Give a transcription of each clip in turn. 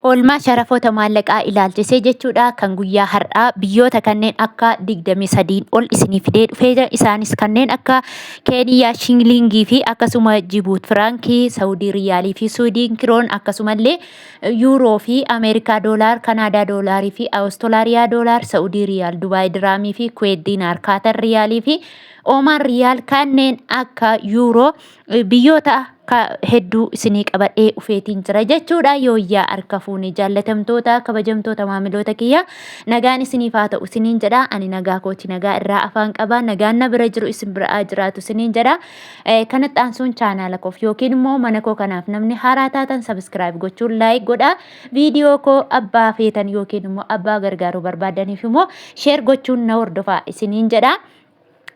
Olmaa Sharafa mallaaqa ilaalchisee jechuudha kan guyyaa har'aa biyyoota kanneen akka 23 ol isinii fidee dhufee isaanis kanneen akka Keeniyaa Shilingii fi akkasuma Jibuut Firankii, Saawudii Riyaalii fi Suudiin Kiroon akkasumallee Yuuroo fi Ameerikaa Doolaar, Kanaadaa Doolaarii fi Awustiraaliyaa Doolaar, Saawudii Riyaal, Dubaay Diraamii fi Kuweet Diinaar, Kaatar Riyaalii fi Oomaan Riyaal kanneen akka Yuuroo biyyoota hedduu isinii qabadhee dhufeetiin jira jechuudha. Yooyyaa harka fuunee jaallatamtoota kabajamtoota maamiloota kiyya nagaan isiniif haa ta'u isiniin jedha. Ani nagaa kooti nagaa irraa afaan qaba. Nagaan na bira jiru isin biraa jiraatu isiniin jedha. Kanatti aansuun chaanaala koof yookiin immoo mana koo kanaaf namni haaraa taatan sabiskiraayib gochuun laayik godha. Viidiyoo koo abbaa feetan yookiin immoo abbaa gargaaruu barbaadaniif immoo sheer gochuun na hordofaa isiniin jedha.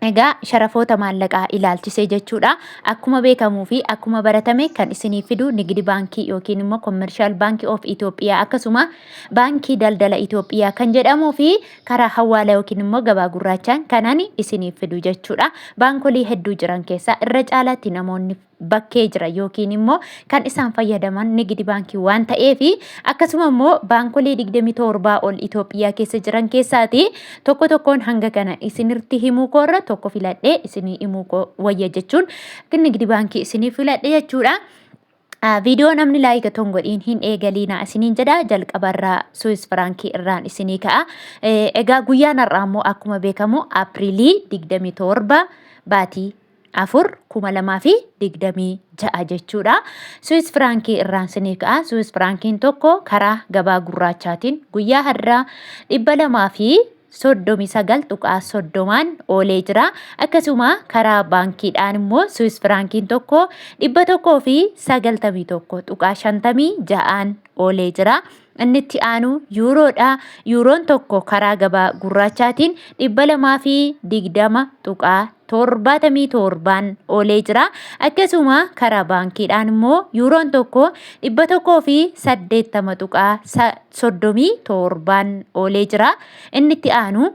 Egaa sharafoota maallaqaa ilaalchisee jechuudha. Akkuma beekamuu fi akkuma baratame kan isinii fidu nigdi baankii yookiin immoo commercial bank of Itoophiyaa akkasuma baankii daldala Itoophiyaa kan jedhamuu fi karaa hawwaala yookiin immoo gabaa gurraachaan kanan isinii fidu jechuudha. Baankolii hedduu jiran keessaa irra caalaatti namoonni bakkee jira yookiin immoo kan isaan fayyadaman nigdi baankii waan ta'eef akkasuma immoo baankolii 27 ol Itoophiyaa keessa jiran keessaati tokko tokkoon hanga kana isinirti himuu koorra tokko filadhee isinii himuu wayya jechuun nigdi baankii isinii filadhee jechuudha. Viidiyoo namni laayika tongodhiin hin eegaliina isiniin jedha jalqabarraa Swiss Frankii irraan isinii ka'a. Egaa guyyaan har'aa immoo akkuma beekamu Apriilii 27 baatii 4,2026 jechuudha. Swiss Frankii irraan isinii ka'a. Swiss Frankiin tokko karaa gabaa gurraachaatiin guyyaa har'aa 239.30 oolee jira. Akkasuma karaa baankiidhaan immoo Swiss Frankiin tokko 191.56 oolee jira. Inni itti aanu yuuroodha. Yuuroon tokko karaa gabaa gurraachaatiin 220.77 oolee jira. Akkasuma karaa baankiidhaan immoo yuuroon tokko 180.37 oolee jira. Inni itti aanu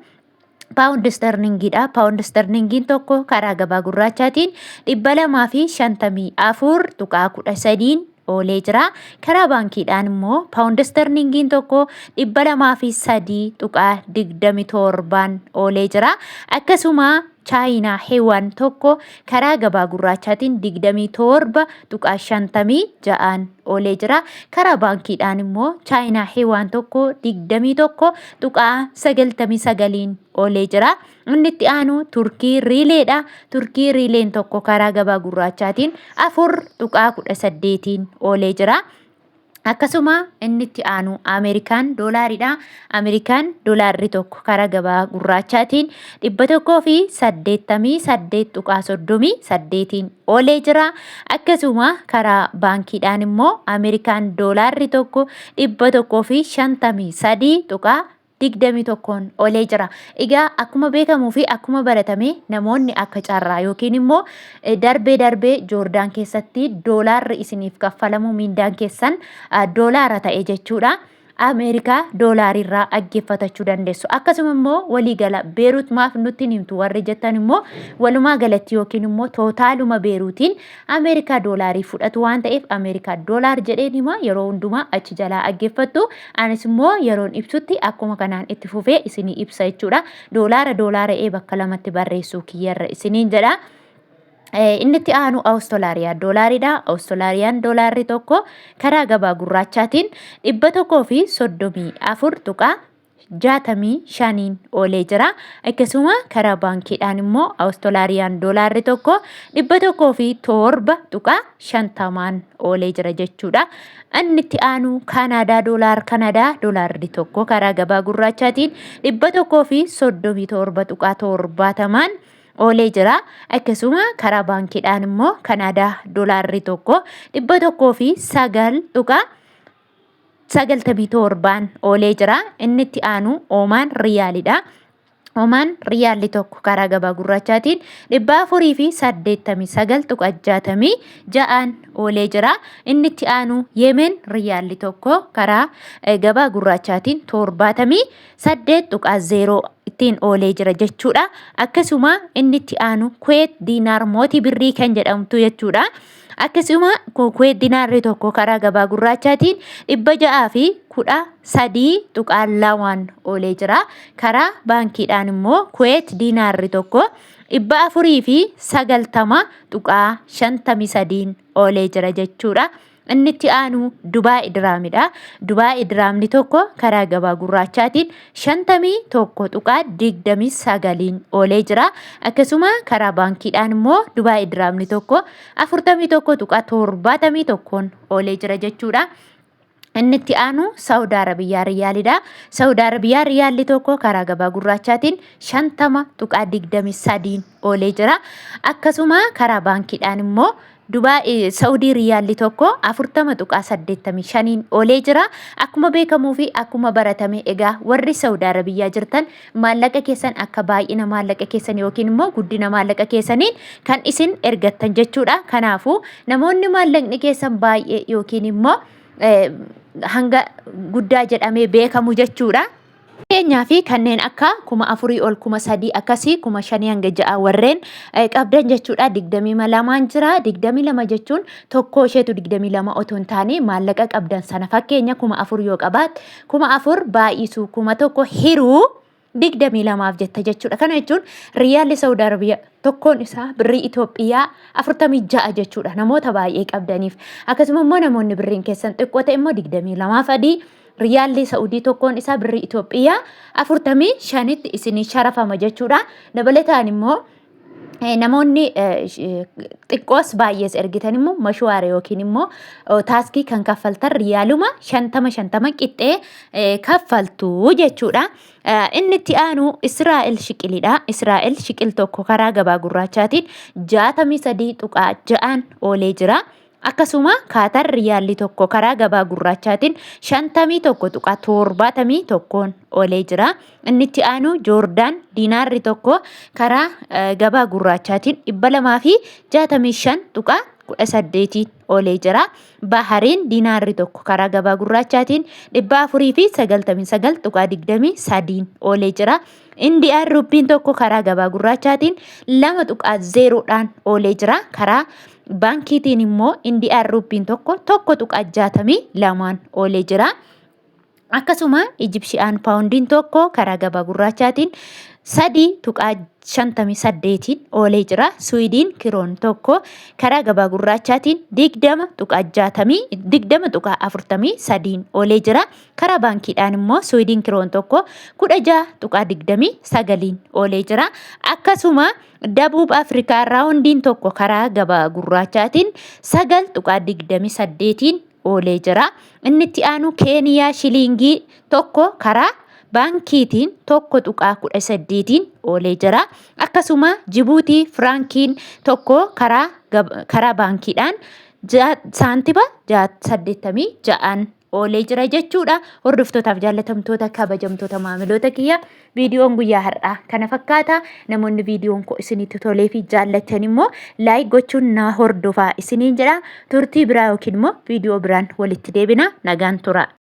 Pound sterlingiidha. Pound sterlingiin tokko karaa gabaa gurraachaatiin 254.13 oolee jira. Karaa baankiidhaan immoo Pound sterlingiin tokko 203.27 oolee jira. Akkasuma Chaayinaa heewwan tokko karaa gabaa gurraachaatiin 27.56 oolee jira. Karaa baankiidhaan immoo Chaayinaa heewwan tokko 21.99 oolee jira. Inni itti aanu Turkii riileedha. Turkii riileen tokko karaa gabaa gurraachaatiin 4.18 oolee jira. Akkasuma inni itti aanu Ameerikaan doolaariidha. Ameerikaan doolaarri tokko karaa gabaa gurraachaatiin 188.38 oolee jira. Akkasuma karaa baankiidhaan immoo Ameerikaan doolaarri tokko 153.21 oolee jira. Egaa akkuma beekamuu fi akkuma baratame namoonni akka carraa yookiin immoo darbee Joordaan keessatti doolaarri isiniif kaffalamu mindaan keessan doolaara ta'e jechuudha. Ameerikaa doolaarirraa dhaggeeffatachuu dandeessu. Akkasuma immoo waliigala Beeruut maaf nutti himtu warri jettan immoo walumaa galatti yookiin immoo tootaaluma Beeruutiin Ameerikaa doolaarii fudhatu waan ta'eef Ameerikaa doolaar jedheen hima yeroo hundumaa achi jalaa dhaggeeffattu. Anis immoo yeroon ibsutti akkuma kanaan itti fufee isinii ibsa jechuudha. Doolaara bakka lamatti barreessuu kiyyarra isiniin jedha. Inni itti aanu Awustiraaliyaa doolaariidha. Awustiraaliyaa doolaarri tokko karaa gabaa gurraachaatiin 134.65 oolee jira. Akkasuma karaa baankiidhaan immoo Awustiraaliyaa doolaarri tokko 107.50 oolee jira jechuudha. Inni itti aanu Kanaadaa doolaarri tokko karaa gabaa gurraachaatiin 137.70 oolee jira. Akkasuma karaa baankiidhaan immoo Kanaadaa doolaarri tokko 100.97 oolee jira. Inni itti aanu Oomaan Riyaalidha. Oomaan Riyaalli tokko karaa gabaa gurraachaatiin 489.66 oolee jira. Inni itti aanu Yemen Riyaalli tokko karaa gabaa gurraachaatiin 78.0 ittiin oolee jira jechuudha. Akkasuma inni itti aanu Kuweet Diinaar mootii birrii kan jedhamtu jechuudha. Akkasuma kuweet dinaarri tokko karaa gabaa gurraachaatiin 613.2 oolee jira. Karaa baankiidhaan immoo kuweet dinaarri tokko 490.53 oolee jira jechuudha. Inni itti aanu Dubaay diraamidha. Dubaay diraamni tokko karaa gabaa gurraachaatiin 51.29 oolee jira. Akkasuma karaa baankiidhaan immoo Dubaay diraamni tokko 41.71 oolee jira jechuudha. Inni itti aanu Saudi Arabiyaa riyaalidha. Saudi Arabiyaa riyaalli tokko karaa gabaa gurraachaatiin 50.23 oolee jira. Akkasuma karaa baankiidhaan immoo Dubaay Saudi riyaalli tokko 40.85 oolee jira. Akkuma beekamuu fi akkuma baratame egaa warri Saudi Arabiyaa jirtan maallaqa keessan akka baay'ina maallaqa keessan yookiin immoo guddina maallaqa keessaniin kan isin ergattan jechuudha. Kanaafuu namoonni maallaqni keessan baay'ee yookiin immoo hanga guddaa jedhamee beekamu jechuudha. Keenyaa fi kanneen akka 4,000 ol 3,000 akkasii 5,000 hanga 6 warreen qabdan jechuudha. 22 jira. 22 jechuun tokko isheetu 22 otoo hin taane maallaqa qabdan sana fakkeenya 4,000 yoo qabaat 4,000 baay'isuu 1,000 hiruu 22f jetta jechuudha. Kana jechuun riyaalli Saudi Arabiyaa tokkoon isaa birrii Itoophiyaa 46 jechuudha. Namoota baay'ee qabdaniif akkasuma immoo namoonni birriin keessan xiqqoo ta'e immoo 22f adii riyaalli Saudii tokkoon isaa birrii Itoophiyaa 45tti isinii sharafama jechuudha. Dabalataan immoo namoonni xiqqoos baay'ees ergitan immoo mashwaara yookiin immoo taaskii kan kaffaltan riyaaluma 50 qixxee kaffaltu jechuudha. Inni itti aanu Israa'el shiqilidha. Israa'el shiqil tokko karaa gabaa gurraachaatiin 63.6 oolee jira. Akkasuma Kaatar riyaalli tokko karaa gabaa gurraachaatiin 51.71 oolee jira. Inni itti aanu Joordaan diinaarri tokko karaa gabaa gurraachaatiin 265.18 oolee jira. Bahariin diinaarri tokko karaa gabaa gurraachaatiin 499.23 oolee jira. Indiyaan ruppiin tokko karaa gabaa gurraachaatiin 2.0dhaan oolee jira. Karaa baankiitiin immoo Indiyaan ruppiin tokko 1.62 oolee jira. Akkasuma Ijipshiyaan paawundiin tokko karaa gabaa gurraachaatiin 3.58 oolee jira. Swiidiin kiroon tokko karaa gabaa gurraachaatiin 20.43 oolee jira. Karaa baankiidhaan immoo Swiidiin kiroon tokko 16.29 oolee jira. Akkasuma Dabuub Afrikaa raawundiin tokko karaa gabaa gurraachaatiin 9.28 oolee jira. Inni itti aanu Keeniyaa shilingii tokko karaa baankiitiin 1.18 oolee jira. Akkasuma Jibuutii Firaankiin tokko karaa baankiidhaan saantiba 86 oolee jira jechuudha. Hordoftootaaf jaallatamtoota kabajamtoota maamiloota kiyya viidiyoon guyyaa har'aa kana fakkaata. Namoonni viidiyoon koo isinitti tolee fi jaallatan immoo laayik gochuun na hordofaa isiniin jedha. Turtii biraa yookiin immoo viidiyoo biraan walitti deebina. Nagaan tura.